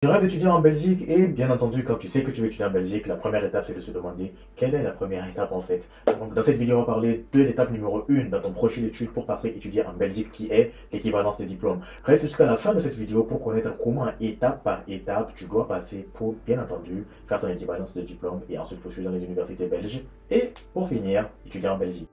Tu rêves d'étudier en Belgique et bien entendu, quand tu sais que tu veux étudier en Belgique, la première étape c'est de se demander quelle est la première étape en fait. Donc, dans cette vidéo, on va parler de l'étape numéro 1 dans ton projet d'études pour partir étudier en Belgique qui est l'équivalence des diplômes. Reste jusqu'à la fin de cette vidéo pour connaître comment étape par étape tu dois passer pour bien entendu faire ton équivalence de diplôme et ensuite poursuivre dans les universités belges et pour finir étudier en Belgique.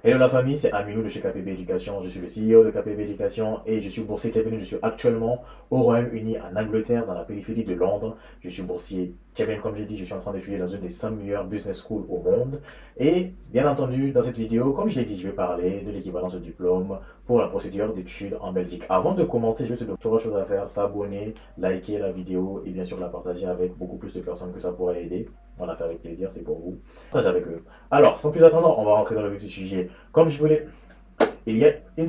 Hello la famille, c'est Aminou de chez KPB Éducation. Je suis le CEO de KPB Éducation et je suis boursier Kevin. Je suis actuellement au Royaume-Uni, en Angleterre, dans la périphérie de Londres. Je suis boursier Kevin, comme j'ai dit, je suis en train d'étudier dans une des 100 meilleures business schools au monde. Et bien entendu, dans cette vidéo, comme je l'ai dit, je vais parler de l'équivalence de diplôme pour la procédure d'études en Belgique. Avant de commencer, je vais te donner trois choses à faire: s'abonner, liker la vidéo et bien sûr la partager avec beaucoup plus de personnes que ça pourrait aider. On l'a fait avec plaisir, c'est pour vous. Partage avec eux. Alors, sans plus attendre, on va rentrer dans le vif du sujet. Comme je voulais, il y a une-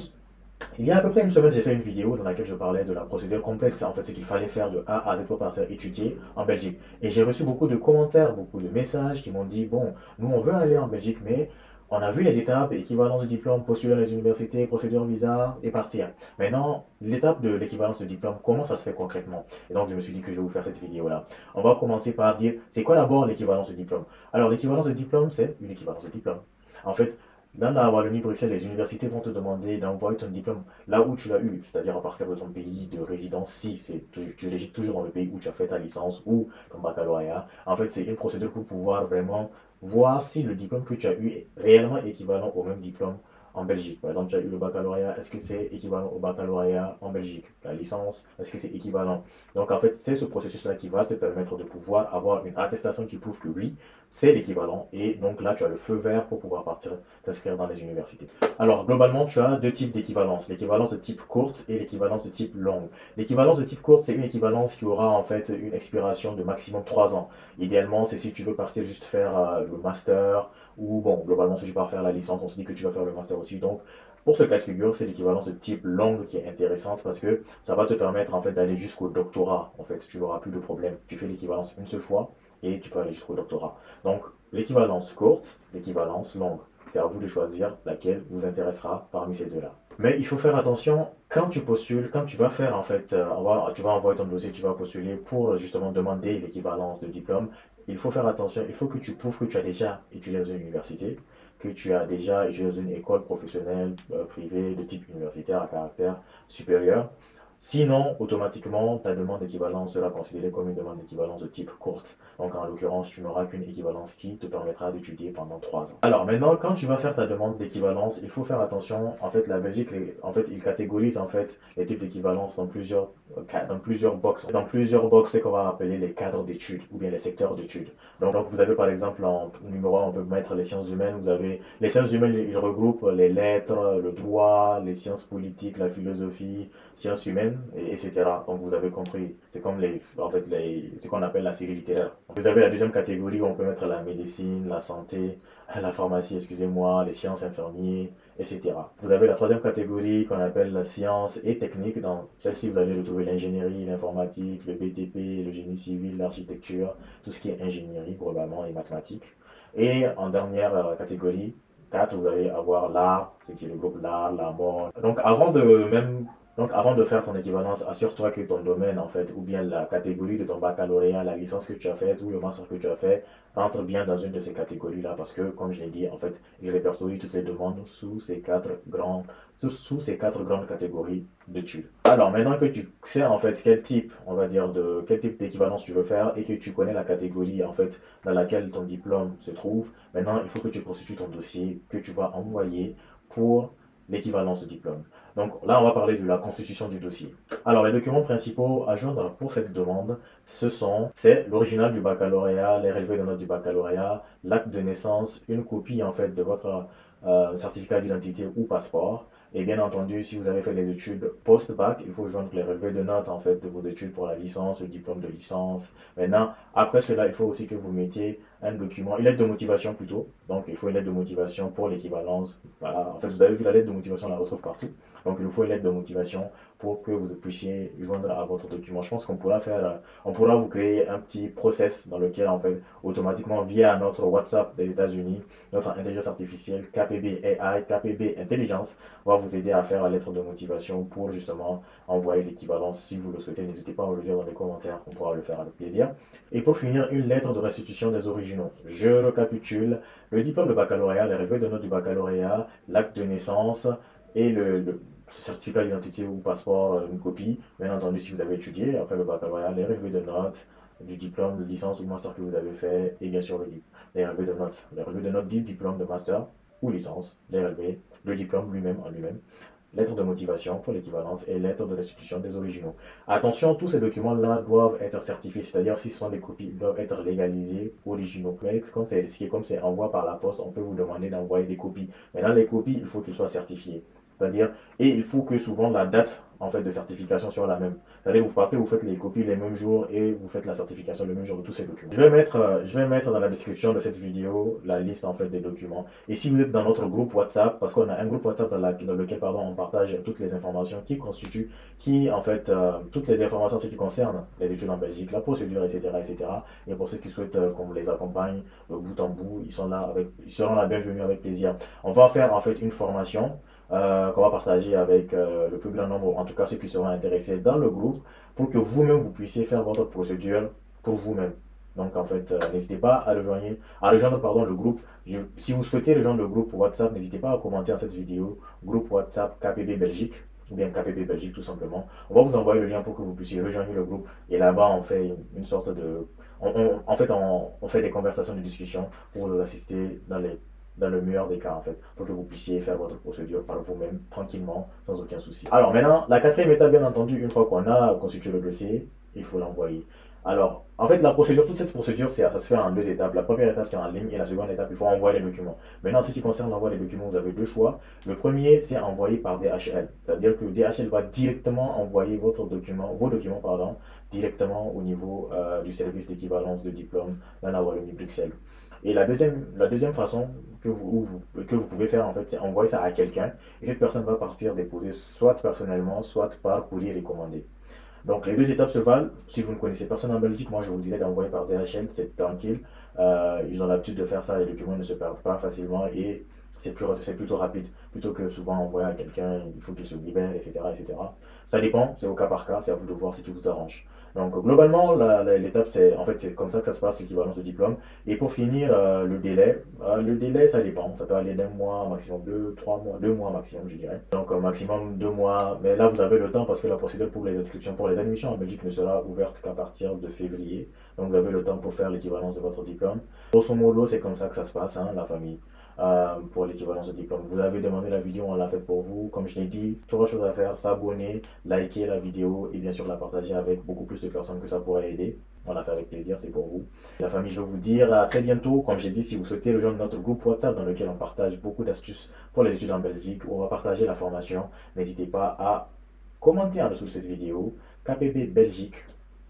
il y a à peu près une semaine, j'ai fait une vidéo dans laquelle je parlais de la procédure complète, en fait, ce qu'il fallait faire de A à Z pour partir étudier en Belgique. Et j'ai reçu beaucoup de commentaires, beaucoup de messages qui m'ont dit, bon, nous on veut aller en Belgique, mais on a vu les étapes, équivalence de diplôme, postuler dans les universités, procédure visa et partir. Maintenant, l'étape de l'équivalence de diplôme, comment ça se fait concrètement? Et donc, je me suis dit que je vais vous faire cette vidéo-là. On va commencer par dire, c'est quoi d'abord l'équivalence de diplôme? Alors, l'équivalence de diplôme, c'est une équivalence de diplôme. En fait, dans la Wallonie-Bruxelles, les universités vont te demander d'envoyer ton diplôme là où tu l'as eu, c'est-à-dire à partir de ton pays de résidence, si tu résides toujours dans le pays où tu as fait ta licence ou ton baccalauréat. En fait, c'est une procédure pour pouvoir vraiment voir si le diplôme que tu as eu est réellement équivalent au même diplôme en Belgique. Par exemple, tu as eu le baccalauréat, est-ce que c'est équivalent au baccalauréat en Belgique? La licence, est-ce que c'est équivalent? Donc, en fait, c'est ce processus-là qui va te permettre de pouvoir avoir une attestation qui prouve que oui, c'est l'équivalent. Et donc là, tu as le feu vert pour pouvoir partir t'inscrire dans les universités. Alors, globalement, tu as deux types d'équivalence. L'équivalence de type courte et l'équivalence de type longue. L'équivalence de type courte, c'est une équivalence qui aura en fait une expiration de maximum 3 ans. Idéalement, c'est si tu veux partir juste faire le master ou bon, globalement, si tu pars faire la licence, on se dit que tu vas faire le master aussi. Donc, pour ce cas de figure, c'est l'équivalence de type longue qui est intéressante parce que ça va te permettre en fait d'aller jusqu'au doctorat. En fait, tu n'auras plus de problème. Tu fais l'équivalence une seule fois et tu peux aller jusqu'au doctorat. Donc, l'équivalence courte, l'équivalence longue. C'est à vous de choisir laquelle vous intéressera parmi ces deux-là. Mais il faut faire attention quand tu postules, quand tu vas faire en fait, tu vas envoyer ton dossier, tu vas postuler pour justement demander l'équivalence de diplôme. Il faut faire attention, il faut que tu prouves que tu as déjà étudié dans une université, que tu as déjà étudié dans une école professionnelle privée de type universitaire à caractère supérieur. Sinon, automatiquement, ta demande d'équivalence sera considérée comme une demande d'équivalence de type courte. Donc, en l'occurrence, tu n'auras qu'une équivalence qui te permettra d'étudier pendant 3 ans. Alors, maintenant, quand tu vas faire ta demande d'équivalence, il faut faire attention. En fait, la Belgique, en fait, il catégorise en fait les types d'équivalence dans plusieurs boxes. Dans plusieurs boxes, c'est qu'on va appeler les cadres d'études ou bien les secteurs d'études. Donc, vous avez par exemple en numéro 1, on peut mettre les sciences humaines. Vous avez les sciences humaines, ils regroupent les lettres, le droit, les sciences politiques, la philosophie, sciences humaines, etc. Donc vous avez compris, c'est comme ce qu'on appelle la série littéraire. Vous avez la deuxième catégorie où on peut mettre la médecine, la santé, la pharmacie, excusez-moi, les sciences infirmières, etc. Vous avez la troisième catégorie qu'on appelle la sciences et techniques. Dans celle-ci, vous allez retrouver l'ingénierie, l'informatique, le BTP, le génie civil, l'architecture, tout ce qui est ingénierie globalement et mathématiques. Et en dernière catégorie, 4, vous allez avoir l'art, ce qui regroupe l'art, la mode. Donc avant de faire ton équivalence, assure-toi que ton domaine en fait, ou bien la catégorie de ton baccalauréat, la licence que tu as faite ou le master que tu as fait, rentre bien dans une de ces catégories-là parce que, comme je l'ai dit, en fait, je répertorie toutes les demandes sous ces quatre grandes catégories d'études. Alors maintenant que tu sais en fait quel type, on va dire, de quel type d'équivalence tu veux faire et que tu connais la catégorie en fait dans laquelle ton diplôme se trouve, maintenant il faut que tu constitues ton dossier que tu vas envoyer pour l'équivalence de diplôme. Donc là, on va parler de la constitution du dossier. Alors, les documents principaux à joindre pour cette demande, c'est l'original du baccalauréat, les relevés de notes du baccalauréat, l'acte de naissance, une copie en fait de votre certificat d'identité ou passeport. Et bien entendu, si vous avez fait des études post-bac, il faut joindre les relevés de notes en fait de vos études pour la licence, le diplôme de licence. Maintenant, après cela, il faut aussi que vous mettiez un document, une lettre de motivation plutôt. Donc, il faut une lettre de motivation pour l'équivalence. Voilà, en fait, vous avez vu la lettre de motivation, on la retrouve partout. Donc il nous faut une lettre de motivation pour que vous puissiez joindre à votre document. Je pense qu'on pourra faire, on pourra vous créer un petit process dans lequel en fait automatiquement via notre WhatsApp des États-Unis, notre intelligence artificielle KPB AI, KPB Intelligence va vous aider à faire la lettre de motivation pour justement envoyer l'équivalence. Si vous le souhaitez, n'hésitez pas à me le dire dans les commentaires, on pourra le faire avec plaisir. Et pour finir, une lettre de restitution des originaux. Je récapitule: le diplôme de baccalauréat, les relevés de notes du baccalauréat, l'acte de naissance et le certificat d'identité ou passeport, une copie. Bien entendu, si vous avez étudié après le baccalauréat, les relevés de notes du diplôme de licence ou master que vous avez fait, et bien sûr les relevés de notes du diplôme de master ou licence, les relevés, le diplôme lui-même en lui-même, lettre de motivation pour l'équivalence et lettre de restitution des originaux. Attention, tous ces documents-là doivent être certifiés, c'est-à-dire si ce sont des copies, ils doivent être légalisés, originaux. Mais comme c'est envoi par la poste, on peut vous demander d'envoyer des copies. Maintenant, les copies, il faut qu'ils soient certifiés. C'est-à-dire, et il faut que souvent la date en fait de certification soit la même. C'est-à-dire, vous partez, vous faites les copies les mêmes jours et vous faites la certification le même jour de tous ces documents. Je vais mettre dans la description de cette vidéo la liste en fait des documents. Et si vous êtes dans notre groupe WhatsApp, parce qu'on a un groupe WhatsApp dans lequel on partage toutes les informations toutes les informations en ce qui concerne les études en Belgique, la procédure, etc., etc. Et pour ceux qui souhaitent qu'on les accompagne de bout en bout, ils seront la bienvenue avec plaisir. On va faire en fait une formation qu'on va partager avec le plus grand nombre, en tout cas ceux qui seront intéressés dans le groupe, pour que vous-même vous puissiez faire votre procédure pour vous-même. Donc en fait, n'hésitez pas à rejoindre pardon, le groupe. Si vous souhaitez rejoindre le groupe WhatsApp, n'hésitez pas à commenter en cette vidéo, groupe WhatsApp KPB Belgique, ou bien KPB Belgique tout simplement. On va vous envoyer le lien pour que vous puissiez rejoindre le groupe. Et là-bas, on fait une sorte de... on fait des conversations, de discussion pour vous assister dans le meilleur des cas en fait, pour que vous puissiez faire votre procédure par vous-même, tranquillement, sans aucun souci. Alors maintenant, la quatrième étape, bien entendu, une fois qu'on a constitué le dossier, il faut l'envoyer. Alors, en fait, toute cette procédure, ça se fait en deux étapes. La première étape, c'est en ligne, et la seconde étape, il faut envoyer les documents. Maintenant, en ce qui concerne l'envoi des documents, vous avez deux choix. Le premier, c'est envoyer par DHL. C'est-à-dire que DHL va directement envoyer vos documents, directement au niveau du service d'équivalence de diplôme dans la Wallonie-Bruxelles. Et la deuxième façon que vous pouvez faire, en fait, c'est envoyer ça à quelqu'un. Et cette personne va partir déposer soit personnellement, soit par courrier recommandé. Donc les deux étapes se valent. Si vous ne connaissez personne en Belgique, moi je vous dirais d'envoyer par DHL, c'est tranquille. Ils ont l'habitude de faire ça, les documents ne se perdent pas facilement et c'est plutôt rapide. Plutôt que souvent envoyer à quelqu'un, il faut qu'il se libère, etc., etc. Ça dépend, c'est au cas par cas, c'est à vous de voir ce qui vous arrange. Donc globalement, l'étape c'est comme ça que ça se passe, l'équivalence de diplôme. Et pour finir, le délai ça dépend, ça peut aller d'un mois, maximum 2 mois maximum je dirais. Donc maximum 2 mois, mais là vous avez le temps parce que la procédure pour les inscriptions, pour les admissions en Belgique ne sera ouverte qu'à partir de février. Donc vous avez le temps pour faire l'équivalence de votre diplôme. Grosso modo, c'est comme ça que ça se passe, hein, la famille. Pour l'équivalence de diplôme. Vous avez demandé la vidéo, on l'a fait pour vous. Comme je l'ai dit, trois choses à faire: s'abonner, liker la vidéo et bien sûr la partager avec beaucoup plus de personnes que ça pourrait aider. On l'a fait avec plaisir, c'est pour vous. La famille, je vais vous dire à très bientôt. Comme j'ai dit, si vous souhaitez rejoindre notre groupe WhatsApp dans lequel on partage beaucoup d'astuces pour les études en Belgique, où on va partager la formation, n'hésitez pas à commenter en dessous de cette vidéo. KPB Belgique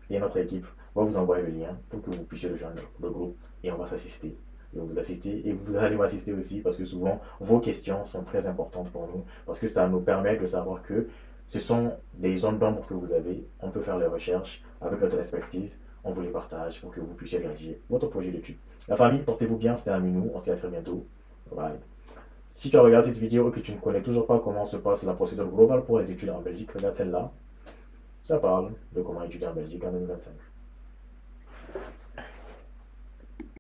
et notre équipe va vous envoyer le lien pour que vous puissiez rejoindre le groupe et on va s'assister. Vous assister et vous allez m'assister aussi parce que souvent vos questions sont très importantes pour nous parce que ça nous permet de savoir que ce sont des zones d'ombre que vous avez. On peut faire les recherches avec notre expertise, on vous les partage pour que vous puissiez réaliser votre projet d'étude. La famille, portez-vous bien, c'était Aminou, on se dit à très bientôt. Bye. Si tu as regardé cette vidéo et que tu ne connais toujours pas comment se passe la procédure globale pour les études en Belgique, regarde celle-là. Ça parle de comment étudier en Belgique en 2025.